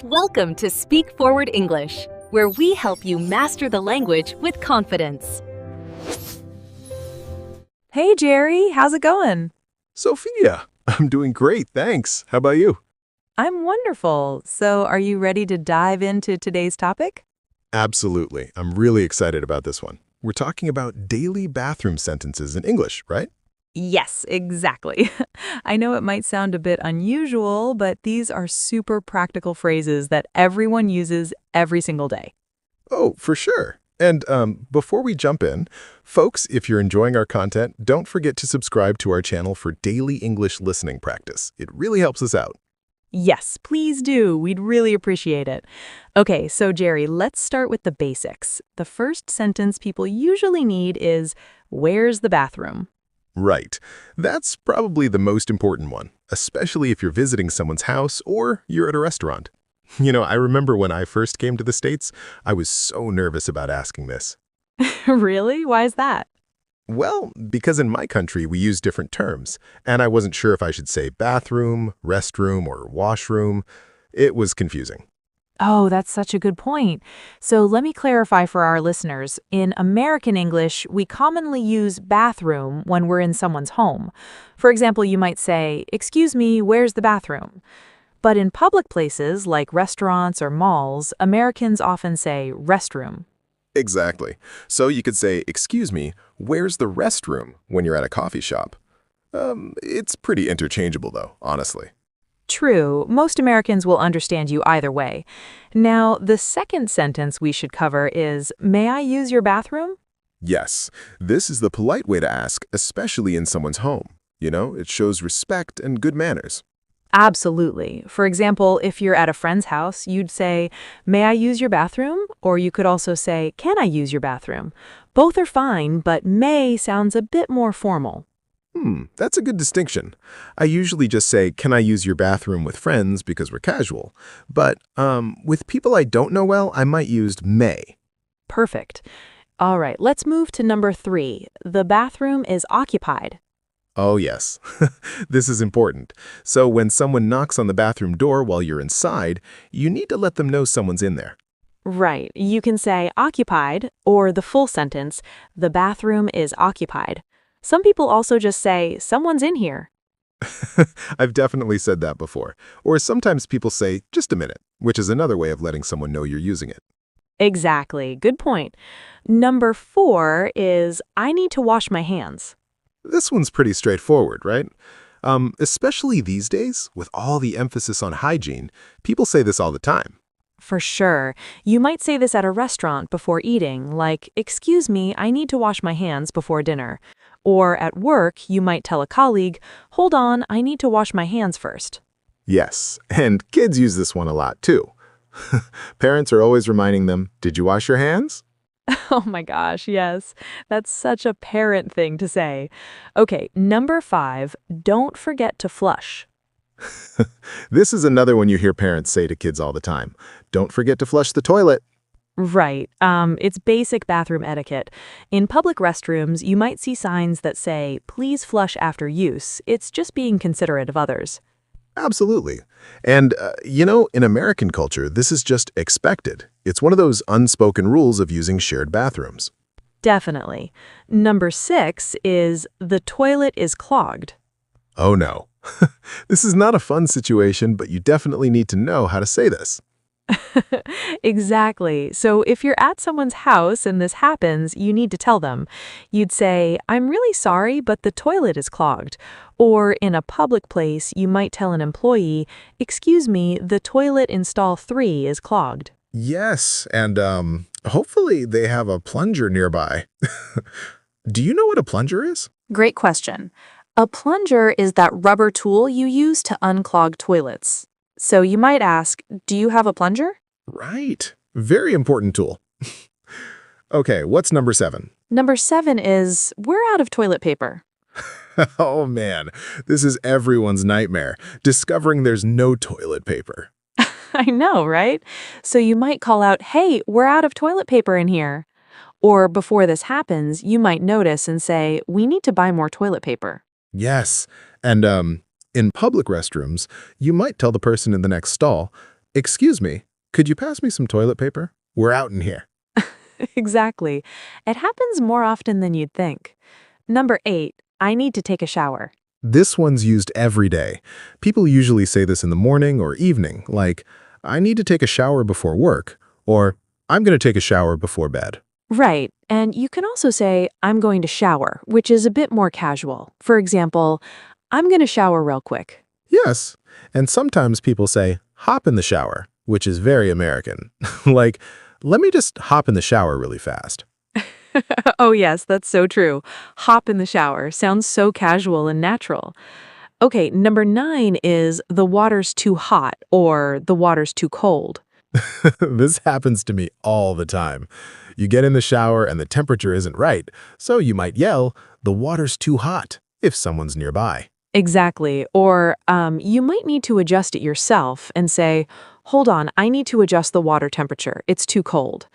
Welcome to Speak Forward English, where we help you master the language with confidence. Hey, Jerry, how's it going? Sophia, I'm doing great, thanks. How about you? I'm wonderful. So, are you ready to dive into today's topic? Absolutely. I'm really excited about this one. We're talking about daily bathroom sentences in English, right? Yes, exactly. I know it might sound a bit unusual, but these are super practical phrases that everyone uses every single day. Oh, for sure. And before we jump in, folks, if you're enjoying our content, don't forget to subscribe to our channel for daily English listening practice. It really helps us out. Yes, please do. We'd really appreciate it. Okay, so Jerry, let's start with the basics. The first sentence people usually need is, "Where's the bathroom?" Right. That's probably the most important one, especially if you're visiting someone's house or you're at a restaurant. I remember when I first came to the States, I was so nervous about asking this. Really? Why is that? Well, because in my country, we use different terms, and I wasn't sure if I should say bathroom, restroom, or washroom. It was confusing. Oh, that's such a good point. So let me clarify for our listeners. In American English, we commonly use bathroom when we're in someone's home. For example, you might say, "Excuse me, where's the bathroom?" But in public places like restaurants or malls, Americans often say restroom. Exactly. So you could say, "Excuse me, where's the restroom?" when you're at a coffee shop. It's pretty interchangeable, though, honestly. True, most Americans will understand you either way. Now, the second sentence we should cover is, "May I use your bathroom?" Yes, this is the polite way to ask, especially in someone's home. It shows respect and good manners. Absolutely. For example, if you're at a friend's house, you'd say, "May I use your bathroom?" Or you could also say, "Can I use your bathroom?" Both are fine, but may sounds a bit more formal. That's a good distinction. I usually just say, "Can I use your bathroom?" with friends because we're casual. But with people I don't know well, I might use may. Perfect. All right, let's move to number 3. The bathroom is occupied. Oh, yes. This is important. So when someone knocks on the bathroom door while you're inside, you need to let them know someone's in there. Right. You can say occupied, or the full sentence, "The bathroom is occupied." Some people also just say, "Someone's in here." I've definitely said that before. Or sometimes people say, "Just a minute," which is another way of letting someone know you're using it. Exactly. Good point. Number 4 is, "I need to wash my hands." This one's pretty straightforward, right? Especially these days, with all the emphasis on hygiene, people say this all the time. For sure. You might say this at a restaurant before eating, like, "Excuse me, I need to wash my hands before dinner." Or at work, you might tell a colleague, "Hold on, I need to wash my hands first." Yes, and kids use this one a lot too. Parents are always reminding them, "Did you wash your hands?" Oh my gosh, yes. That's such a parent thing to say. Okay, number 5, don't forget to flush. This is another one you hear parents say to kids all the time. Don't forget to flush the toilet. Right. It's basic bathroom etiquette. In public restrooms, you might see signs that say, "Please flush after use." It's just being considerate of others. Absolutely. And, in American culture, this is just expected. It's one of those unspoken rules of using shared bathrooms. Definitely. Number 6 is, "The toilet is clogged." Oh no. This is not a fun situation, but you definitely need to know how to say this. Exactly. So if you're at someone's house and this happens, you need to tell them. You'd say, "I'm really sorry, but the toilet is clogged." Or in a public place, you might tell an employee, "Excuse me, the toilet in stall 3 is clogged." Yes, and hopefully they have a plunger nearby. Do you know what a plunger is? Great question. A plunger is that rubber tool you use to unclog toilets. So you might ask, "Do you have a plunger?" Right. Very important tool. Okay, what's number 7? Number 7 is, "We're out of toilet paper." Oh man, this is everyone's nightmare, discovering there's no toilet paper. I know, right? So you might call out, "Hey, we're out of toilet paper in here." Or before this happens, you might notice and say, "We need to buy more toilet paper." Yes, and in public restrooms, you might tell the person in the next stall, Excuse me, could you pass me some toilet paper? We're out in here. Exactly. It happens more often than you'd think. Number 8, I need to take a shower. This one's used every day. People usually say this in the morning or evening, like, I need to take a shower before work, or I'm going to take a shower before bed. Right. And you can also say, I'm going to shower, which is a bit more casual. For example, I'm going to shower real quick. Yes, and sometimes people say, hop in the shower, which is very American. Like, let me just hop in the shower really fast. Oh, yes, that's so true. Hop in the shower sounds so casual and natural. Okay, number 9 is the water's too hot or the water's too cold. This happens to me all the time. You get in the shower and the temperature isn't right, so you might yell, the water's too hot, if someone's nearby. Exactly. Or you might need to adjust it yourself and say, hold on, I need to adjust the water temperature. It's too cold.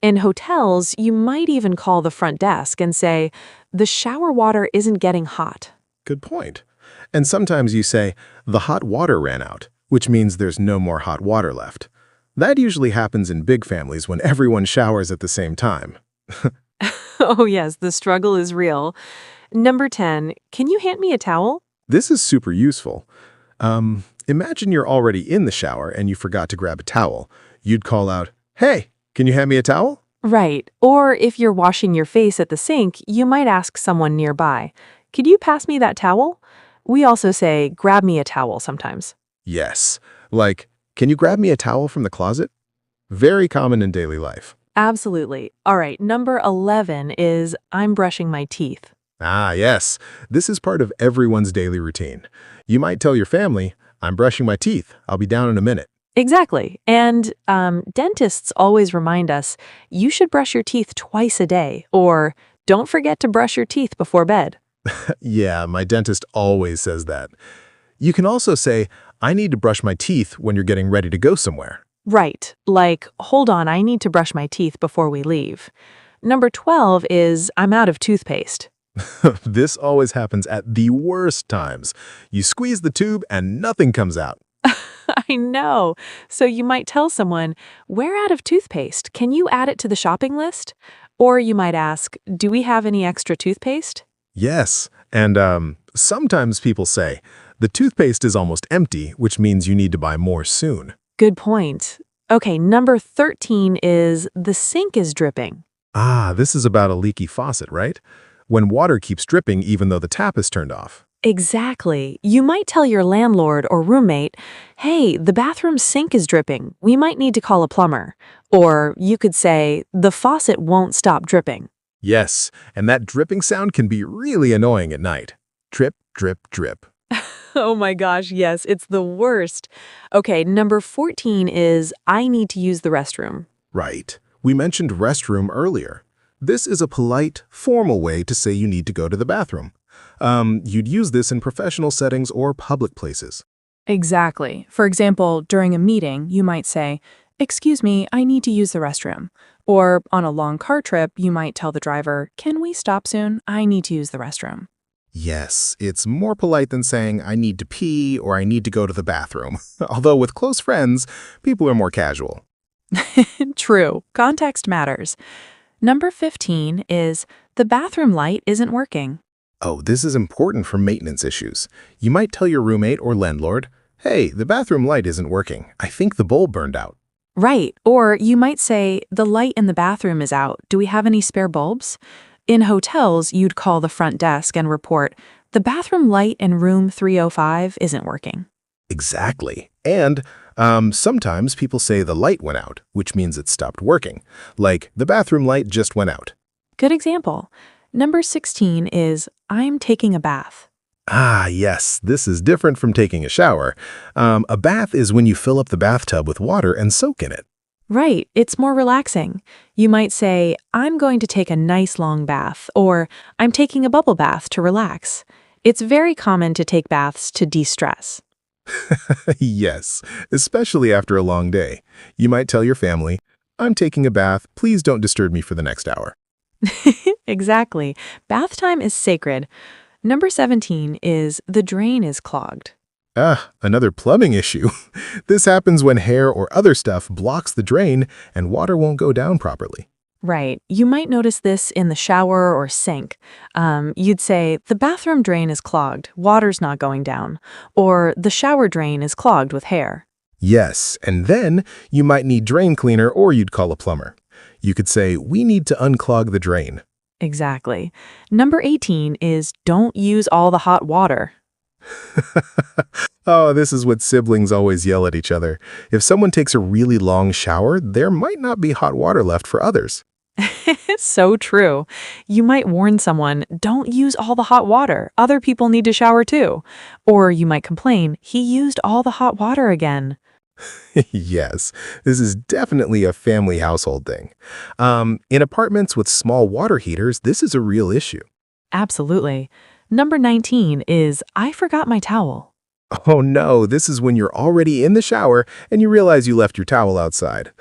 In hotels, you might even call the front desk and say, the shower water isn't getting hot. Good point. And sometimes you say, the hot water ran out, which means there's no more hot water left. That usually happens in big families when everyone showers at the same time. Oh, yes, the struggle is real. Number 10, can you hand me a towel? This is super useful. Imagine you're already in the shower and you forgot to grab a towel. You'd call out, hey, can you hand me a towel? Right. Or if you're washing your face at the sink, you might ask someone nearby, could you pass me that towel? We also say, grab me a towel sometimes. Yes. Like, can you grab me a towel from the closet? Very common in daily life. Absolutely. All right, number 11 is, I'm brushing my teeth. Ah, yes. This is part of everyone's daily routine. You might tell your family, I'm brushing my teeth. I'll be down in a minute. Exactly. And dentists always remind us, you should brush your teeth twice a day, or don't forget to brush your teeth before bed. Yeah, my dentist always says that. You can also say, I need to brush my teeth when you're getting ready to go somewhere. Right. Like, hold on, I need to brush my teeth before we leave. Number 12 is, I'm out of toothpaste. This always happens at the worst times. You squeeze the tube and nothing comes out. I know. So you might tell someone, we're out of toothpaste. Can you add it to the shopping list? Or you might ask, do we have any extra toothpaste? Yes, and sometimes people say, the toothpaste is almost empty, which means you need to buy more soon. Good point. Okay, number 13 is, the sink is dripping. Ah, this is about a leaky faucet, right? When water keeps dripping even though the tap is turned off. Exactly. You might tell your landlord or roommate, hey, the bathroom sink is dripping. We might need to call a plumber. Or you could say, the faucet won't stop dripping. Yes, and that dripping sound can be really annoying at night. Drip, drip, drip. Oh my gosh, yes, it's the worst. Okay, number 14 is, I need to use the restroom. Right. We mentioned restroom earlier. This is a polite, formal way to say you need to go to the bathroom. You'd use this in professional settings or public places. Exactly. For example, during a meeting, you might say, excuse me, I need to use the restroom. Or on a long car trip, you might tell the driver, can we stop soon? I need to use the restroom. Yes, it's more polite than saying, I need to pee or I need to go to the bathroom. Although with close friends, people are more casual. True. Context matters. Number 15 is, the bathroom light isn't working. Oh, this is important for maintenance issues. You might tell your roommate or landlord, hey, the bathroom light isn't working. I think the bulb burned out. Right. Or you might say, the light in the bathroom is out. Do we have any spare bulbs? In hotels, you'd call the front desk and report, the bathroom light in room 305 isn't working. Exactly. And sometimes people say the light went out, which means it stopped working. Like, the bathroom light just went out. Good example. Number 16 is, I'm taking a bath. Ah, yes, this is different from taking a shower. A bath is when you fill up the bathtub with water and soak in it. Right, it's more relaxing. You might say, I'm going to take a nice long bath, or I'm taking a bubble bath to relax. It's very common to take baths to de-stress. Yes, especially after a long day. You might tell your family, I'm taking a bath, please don't disturb me for the next hour. Exactly. Bath time is sacred. Number 17 is, the drain is clogged. Another plumbing issue. This happens when hair or other stuff blocks the drain and water won't go down properly. Right. You might notice this in the shower or sink. You'd say, the bathroom drain is clogged, water's not going down. Or the shower drain is clogged with hair. Yes, and then you might need drain cleaner or you'd call a plumber. You could say, we need to unclog the drain. Exactly. Number 18 is don't use all the hot water. Oh, this is what siblings always yell at each other. If someone takes a really long shower, there might not be hot water left for others. So true. You might warn someone, don't use all the hot water. Other people need to shower too. Or you might complain, he used all the hot water again. Yes, this is definitely a family household thing. In apartments with small water heaters, this is a real issue. Absolutely. Number 19 is I forgot my towel. Oh no, this is when you're already in the shower and you realize you left your towel outside.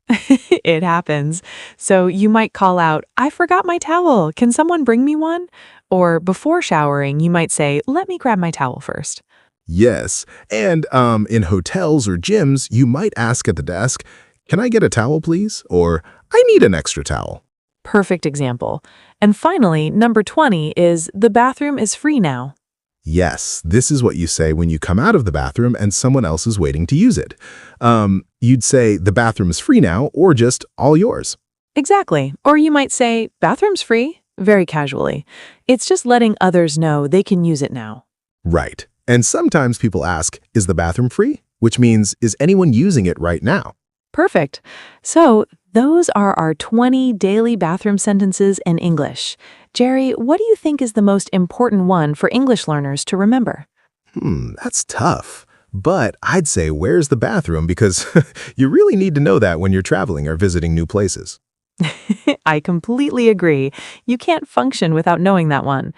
It happens. So you might call out, I forgot my towel. Can someone bring me one? Or before showering, you might say, let me grab my towel first. Yes, and in hotels or gyms, you might ask at the desk, can I get a towel, please? Or I need an extra towel. Perfect example. And finally, number 20 is the bathroom is free now. Yes, this is what you say when you come out of the bathroom and someone else is waiting to use it. You'd say, the bathroom is free now, or just all yours. Exactly. Or you might say, bathroom's free, very casually. It's just letting others know they can use it now. Right. And sometimes people ask, is the bathroom free? Which means, is anyone using it right now? Perfect. So those are our 20 daily bathroom sentences in English. Jerry, what do you think is the most important one for English learners to remember? That's tough. But I'd say, where's the bathroom? Because you really need to know that when you're traveling or visiting new places. I completely agree. You can't function without knowing that one.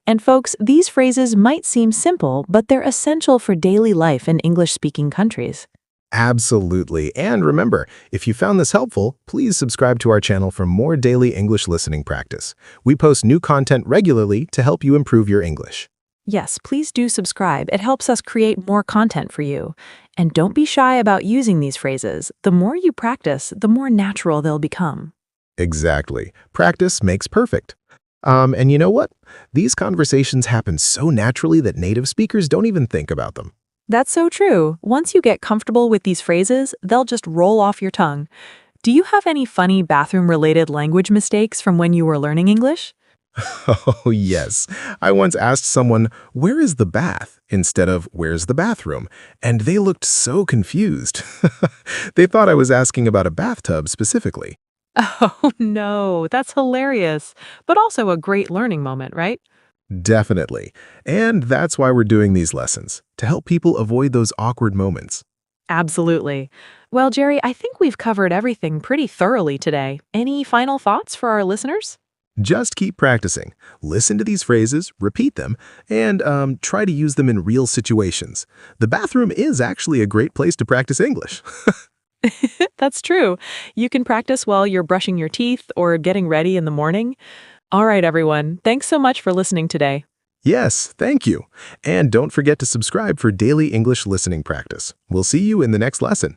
And folks, these phrases might seem simple, but they're essential for daily life in English-speaking countries. Absolutely. And remember, if you found this helpful, please subscribe to our channel for more daily English listening practice. We post new content regularly to help you improve your English. Yes, please do subscribe. It helps us create more content for you. And don't be shy about using these phrases. The more you practice, the more natural they'll become. Exactly. Practice makes perfect. And you know what? These conversations happen so naturally that native speakers don't even think about them. That's so true. Once you get comfortable with these phrases, they'll just roll off your tongue. Do you have any funny bathroom-related language mistakes from when you were learning English? Oh, yes. I once asked someone, where is the bath? Instead of, where's the bathroom? And they looked so confused. They thought I was asking about a bathtub specifically. Oh, no, that's hilarious, but also a great learning moment, right? Definitely. And that's why we're doing these lessons, to help people avoid those awkward moments. Absolutely. Well, Jerry, I think we've covered everything pretty thoroughly today. Any final thoughts for our listeners? Just keep practicing. Listen to these phrases, repeat them, and try to use them in real situations. The bathroom is actually a great place to practice English. That's true. You can practice while you're brushing your teeth or getting ready in the morning. All right, everyone. Thanks so much for listening today. Yes, thank you. And don't forget to subscribe for daily English listening practice. We'll see you in the next lesson.